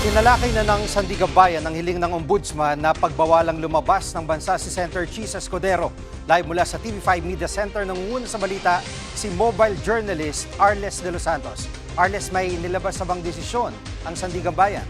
Tinalakay na ng Sandigan Bayan ang hiling ng Ombudsman na pagbawalang lumabas ng bansa si Senator Chis Escudero. Live mula sa TV5 Media Center, nangunguna sa balita si mobile journalist Arles de los Santos. Arles, may nilabas na bang desisyon ang Sandigan Bayan?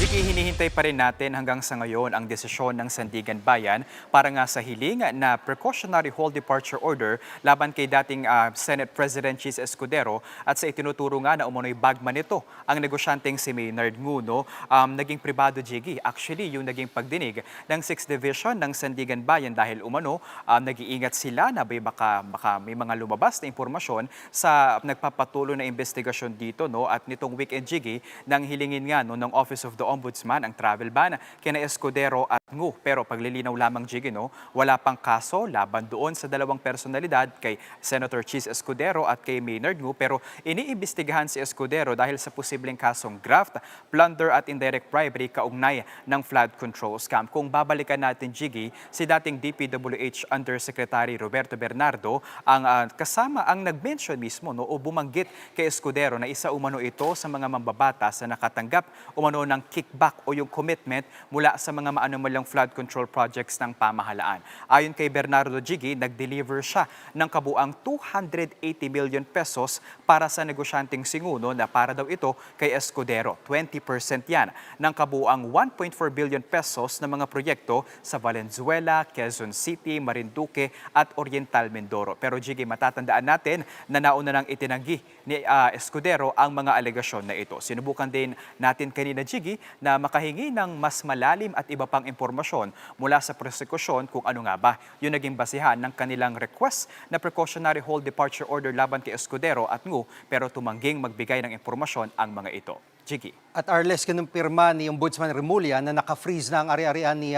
Sige, hinihintay pa rin natin hanggang sa ngayon ang desisyon ng Sandigan Bayan para nga sa hiling na precautionary hold departure order laban kay dating Senate President Chis Escudero at sa itinuturo nga na umunoy bagman nito ang negosyanteng si Maynard Nguno, naging pribado, Jiggy. Actually, yung naging pagdinig ng 6th Division ng Sandigan Bayan dahil umano, nag-iingat sila na baka may mga lumabas na impormasyon sa nagpapatuloy na investigasyon dito, no? At nitong weekend, Jiggy, nang hilingin nga no, ng Office of the Ombudsman ang travel ban kina Escudero at Ngu. Pero paglilinaw lamang, Jiggy, no, wala pang kaso laban doon sa dalawang personalidad kay Senator Chis Escudero at kay Maynard Ngu. Pero iniimbestigahan si Escudero dahil sa posibleng kasong graft, plunder at indirect bribery kaugnay ng flood control scam. Kung babalikan natin, Jiggy, si dating DPWH Undersecretary Roberto Bernardo ang kasama ang nag-mention mismo, no, o bumanggit kay Escudero na isa umano ito sa mga mambabatas na nakatanggap umano ng kickback o yung commitment mula sa mga maanumalyang flood control projects ng pamahalaan. Ayon kay Bernardo, Jiggy, nag-deliver siya ng kabuang 280 million pesos para sa negosyanteng Singuno na para daw ito kay Escudero. 20% yan ng kabuang 1.4 billion pesos na mga proyekto sa Valenzuela, Quezon City, Marinduque at Oriental Mindoro. Pero, Jiggy, matatandaan natin na nauna nang itinanggi ni Escudero ang mga alegasyon na ito. Sinubukan din natin kanina, Jiggy, na makahingi ng mas malalim at iba pang impormasyon mula sa prosekusyon kung ano nga ba yung naging basihan ng kanilang request na precautionary hold departure order laban kay Escudero at Ngu, pero tumangging magbigay ng impormasyon ang mga ito. Jiggy. At Arles, kinumpirma ni Ombudsman Remulla na naka-freeze na ang ari-arian ni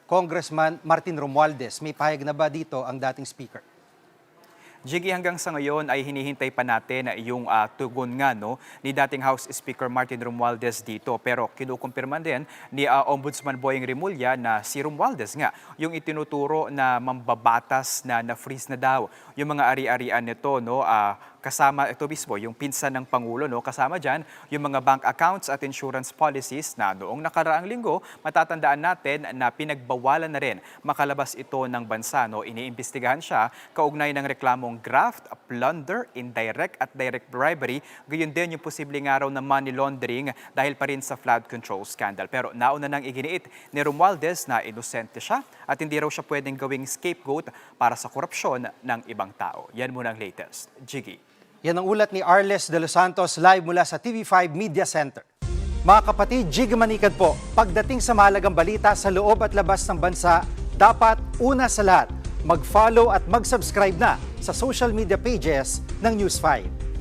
Congressman Martin Romualdez. May pahayag na ba dito ang dating speaker? Jiggy, hanggang sa ngayon ay hinihintay pa natin yung tugon nga, no, ni dating House Speaker Martin Romualdez dito. Pero kinukumpirman din ni Ombudsman Boyeng Remulla na si Romualdez nga yung itinuturo na mambabatas na na-freeze na daw yung mga ari-arian nito, no, kasama ito mismo yung pinsan ng Pangulo, no, kasama dyan yung mga bank accounts at insurance policies na noong nakaraang linggo matatandaan natin na pinagbawalan na rin makalabas ito ng bansa, no. Iniimbestigahan siya kaugnay ng reklamong graft, plunder, indirect at direct bribery, gayon din yung posibleng araw na money laundering dahil pa rin sa flood control scandal. Pero nauna nang iginiit ni Romualdez na inosente siya at hindi raw siya pwedeng gawing scapegoat para sa korupsyon ng ibang tao. Yan muna ang latest. Jiggy. Yan ang ulat ni Arles de los Santos live mula sa TV5 Media Center. Mga kapatid, Jiggy Manikad po. Pagdating sa mahalagang balita sa loob at labas ng bansa, dapat una sa lahat, mag-follow at mag-subscribe na sa social media pages ng News 5.